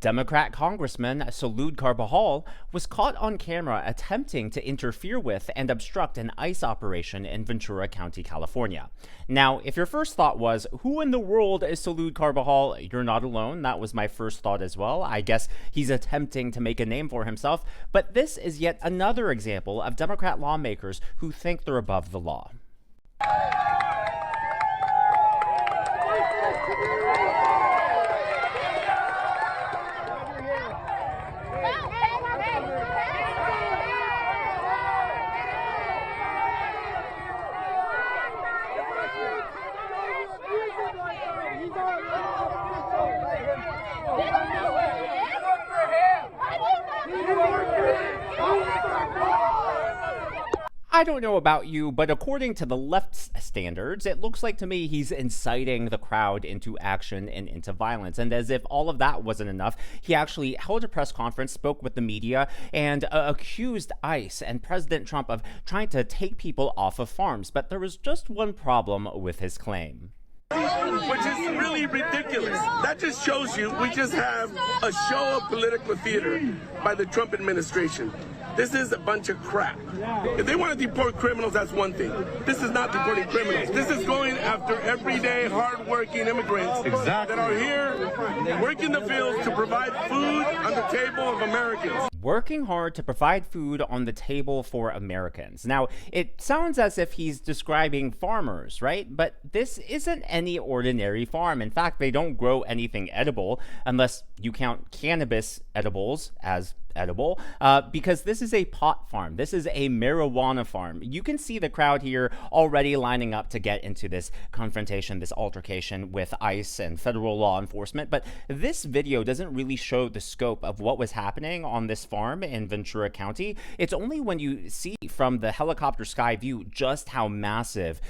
Democrat Congressman Salud Carbajal was caught on camera attempting to interfere with and obstruct an ICE operation in Ventura County, California. Now, if your first thought was, who in the world is Salud Carbajal? You're not alone. That was my first thought as well. I guess he's attempting to make a name for himself. But this is yet another example of Democrat lawmakers who think they're above the law. I don't know about you, but according to the left's standards, it looks like to me he's inciting the crowd into action and into violence. And as if all of that wasn't enough, he actually held a press conference, spoke with the media, and accused ICE and President Trump of trying to take people off of farms. But there was just one problem with his claim. Which is really ridiculous. That just shows you we just have a show of political theater by the Trump administration. This is a bunch of crap. If they want to deport criminals, that's one thing. This is not deporting criminals. This is going after everyday, hard-working immigrants that are here working the fields to provide food on the table of Americans. Working hard to provide food on the table for Americans. Now, it sounds as if he's describing farmers, right? But this isn't any ordinary farm. In fact, they don't grow anything edible unless you count cannabis edibles as edible, because this is a pot farm. This is a marijuana farm. You can see the crowd here already lining up to get into this confrontation, this altercation with ICE and federal law enforcement. But this video doesn't really show the scope of what was happening on this farm in Ventura County. It's only when you see from the helicopter sky view just how massive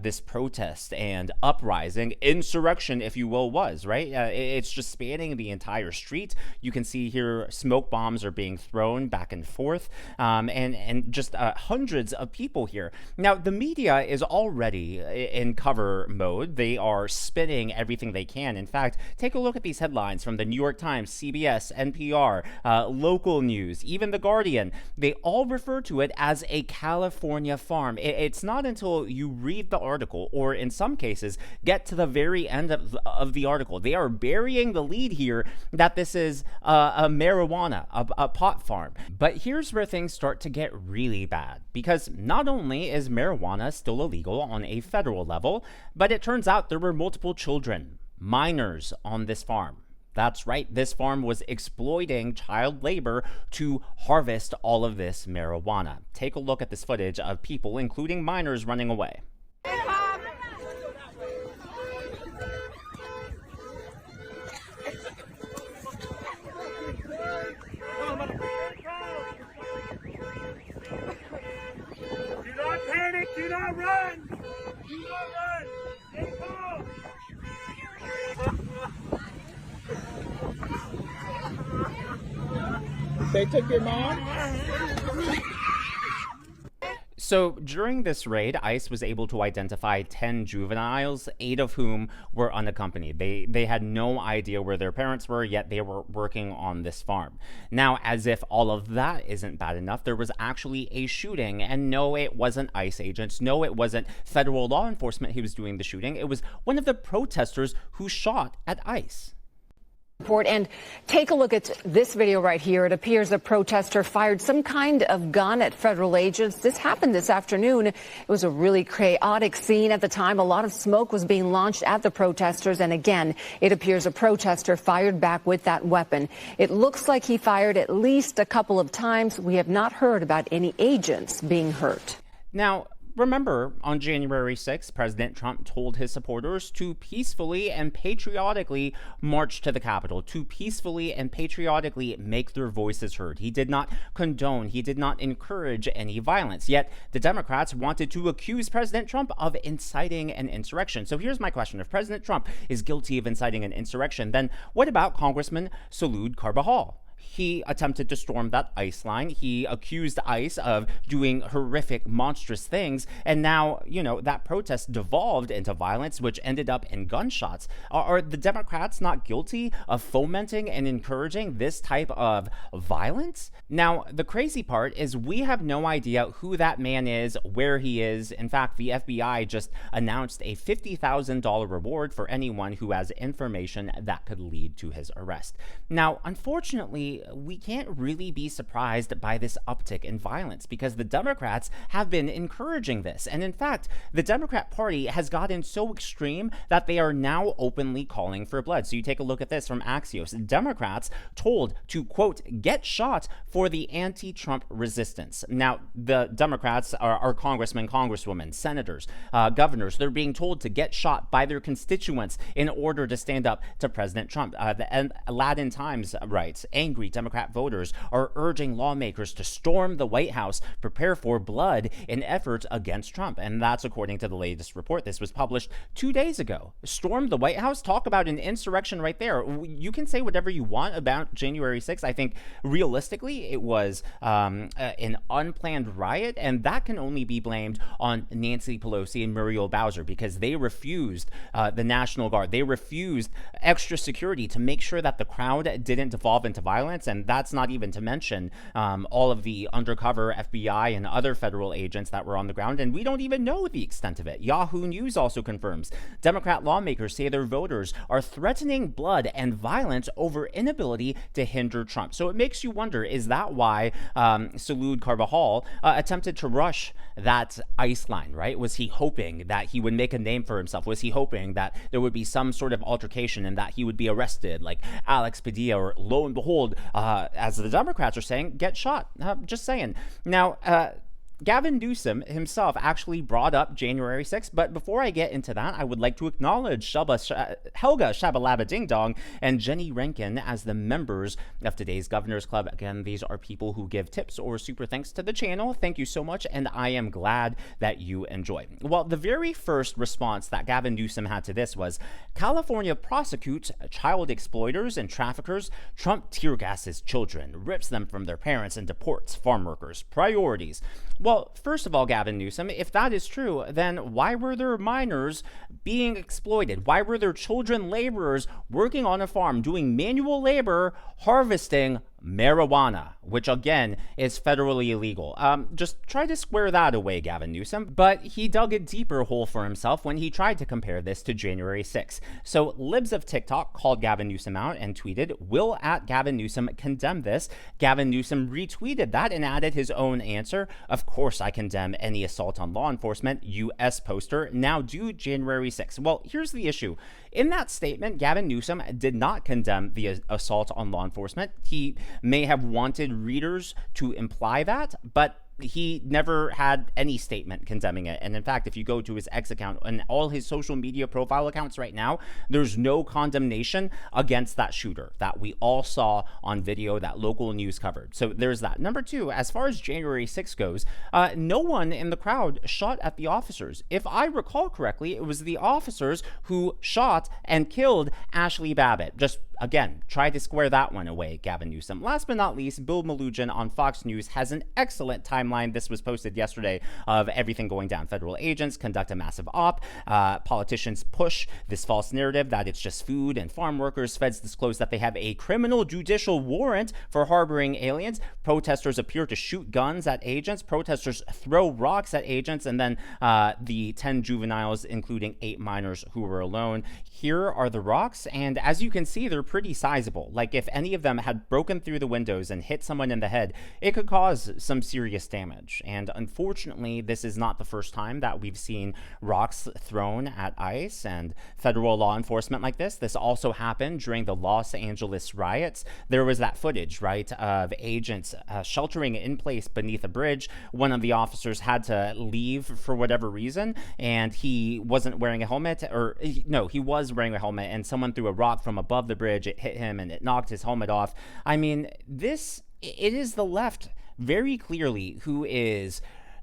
this protest and uprising, insurrection, if you will, was, right? It's just spanning the entire street. You can see here smoke bombs are being thrown back and forth, and just hundreds of people here. Now, the media is already in cover mode. They are spinning everything they can. In fact, take a look at these headlines from the New York Times, CBS, NPR, local news, even The Guardian. They all refer to it as a California farm. It's not until you read the article, or in some cases, get to the very end of the article, they are burying the lead here that this is a marijuana, a pot farm. But here's where things start to get really bad, because not only is marijuana still illegal on a federal level, but it turns out there were multiple children, minors, on this farm. That's right, this farm was exploiting child labor to harvest all of this marijuana. Take a look at this footage of people, including minors, running away. Do not run! Do not run! Stay calm! They took your mom? So during this raid, ICE was able to identify 10 juveniles, 8 of whom were unaccompanied. They had no idea where their parents were, yet they were working on this farm. Now, as if all of that isn't bad enough, there was actually a shooting, and no, it wasn't ICE agents. No, it wasn't federal law enforcement who was doing the shooting. It was one of the protesters who shot at ICE. And take a look at this video right here. It appears a protester fired some kind of gun at federal agents. This happened this afternoon. It was a really chaotic scene at the time. A lot of smoke was being launched at the protesters. And again, it appears a protester fired back with that weapon. It looks like he fired at least a couple of times. We have not heard about any agents being hurt. Now, remember, on January 6th, President Trump told his supporters to peacefully and patriotically march to the Capitol, to peacefully and patriotically make their voices heard. He did not condone, he did not encourage any violence. Yet, the Democrats wanted to accuse President Trump of inciting an insurrection. So here's my question. If President Trump is guilty of inciting an insurrection, then what about Congressman Salud Carbajal? he attempted to storm that ICE line. He accused ICE of doing horrific, monstrous things. And now, that protest devolved into violence, which ended up in gunshots. Are the Democrats not guilty of fomenting and encouraging this type of violence? Now, the crazy part is we have no idea who that man is, where he is. In fact, the FBI just announced a $50,000 reward for anyone who has information that could lead to his arrest. Now, unfortunately, we can't really be surprised by this uptick in violence because the Democrats have been encouraging this. And in fact, the Democrat Party has gotten so extreme that they are now openly calling for blood. So you take a look at this from Axios. Democrats told to, quote, get shot for the anti-Trump resistance. Now, the Democrats are congressmen, congresswomen, senators, governors. They're being told to get shot by their constituents in order to stand up to President Trump. The Aladdin Times writes, angry Democrat voters are urging lawmakers to storm the White House, prepare for blood in efforts against Trump. And that's according to the latest report. This was published 2 days ago. Storm the White House? Talk about an insurrection right there. You can say whatever you want about January 6th. I think realistically, it was an unplanned riot, and that can only be blamed on Nancy Pelosi and Muriel Bowser because they refused the National Guard. They refused extra security to make sure that the crowd didn't devolve into violence. And that's not even to mention all of the undercover FBI and other federal agents that were on the ground. And we don't even know the extent of it. Yahoo News also confirms Democrat lawmakers say their voters are threatening blood and violence over inability to hinder Trump. So it makes you wonder, is that why Salud Carvajal attempted to rush that ICE line, right? Was he hoping that he would make a name for himself? Was he hoping that there would be some sort of altercation and that he would be arrested like Alex Padilla, or lo and behold, as the Democrats are saying, get shot? Just saying. Now, Gavin Newsom himself actually brought up January 6th, but before I get into that, I would like to acknowledge Helga Shabalaba Ding Dong and Jenny Rankin as the members of today's Governor's Club. Again, these are people who give tips or super thanks to the channel. Thank you so much, and I am glad that you enjoy. Well, the very first response that Gavin Newsom had to this was, California prosecutes child exploiters and traffickers. Trump tear gasses children, rips them from their parents, and deports farm workers. Priorities. Well, first of all, Gavin Newsom, if that is true, then why were there minors being exploited? Why were there children laborers working on a farm doing manual labor, harvesting marijuana, which again is federally illegal? Just try to square that away, Gavin Newsom. But he dug a deeper hole for himself when he tried to compare this to January 6th. So Libs of TikTok called Gavin Newsom out and tweeted, will at Gavin Newsom condemn this? Gavin Newsom retweeted that and added his own answer. Of course I condemn any assault on law enforcement. US poster. Now do January 6th. Well, here's the issue. In that statement, Gavin Newsom did not condemn the assault on law enforcement. He may have wanted readers to imply that, but he never had any statement condemning it. And in fact, if you go to his X account and all his social media profile accounts right now, there's no condemnation against that shooter that we all saw on video that local news covered. So there's that. Number two, as far as January 6th goes, no one in the crowd shot at the officers. If I recall correctly, it was the officers who shot and killed Ashley Babbitt. Just again, try to square that one away, Gavin Newsom. Last but not least, Bill Melugin on Fox News has an excellent timeline. This was posted yesterday of everything going down. Federal agents conduct a massive op. Politicians push this false narrative that it's just food and farm workers. Feds disclose that they have a criminal judicial warrant for harboring aliens. Protesters appear to shoot guns at agents. Protesters throw rocks at agents. And then the 10 juveniles, including 8 minors who were alone. Here are the rocks. And as you can see, they're pretty sizable. Like if any of them had broken through the windows and hit someone in the head, it could cause some serious damage. And unfortunately, this is not the first time that we've seen rocks thrown at ICE and federal law enforcement like this. This also happened during the Los Angeles riots. There was that footage, right, of agents sheltering in place beneath a bridge. One of the officers had to leave for whatever reason, and he wasn't wearing a helmet, he was wearing a helmet, and someone threw a rock from above the bridge. It hit him and it knocked his helmet off. I mean, it is the left very clearly who is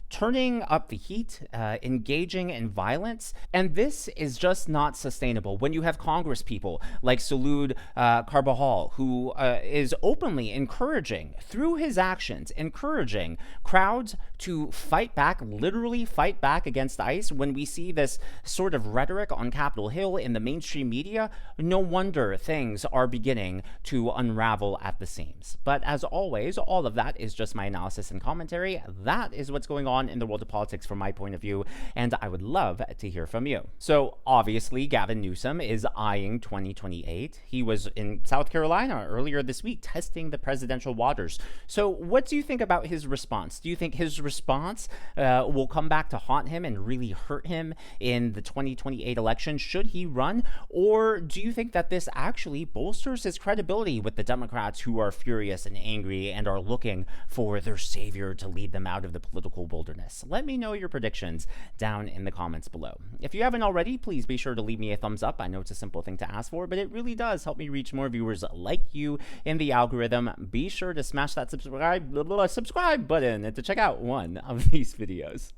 turning up the heat, engaging in violence, and this is just not sustainable when you have Congress people like Salud Carbajal, who is openly encouraging, through his actions, encouraging crowds to fight back, literally fight back against ICE. When we see this sort of rhetoric on Capitol Hill in the mainstream media, no wonder things are beginning to unravel at the seams. But as always, all of that is just my analysis and commentary. That is what's going on in the world of politics from my point of view, and I would love to hear from you. So obviously, Gavin Newsom is eyeing 2028. He was in South Carolina earlier this week testing the presidential waters. So what do you think about his response? Do you think his response will come back to haunt him and really hurt him in the 2028 election should he run? Or do you think that this actually bolsters his credibility with the Democrats who are furious and angry and are looking for their savior to lead them out of the political wilderness? Let me know your predictions down in the comments below. If you haven't already, please be sure to leave me a thumbs up. I know it's a simple thing to ask for, but it really does help me reach more viewers like you in the algorithm. Be sure to smash that subscribe button to check out one of these videos.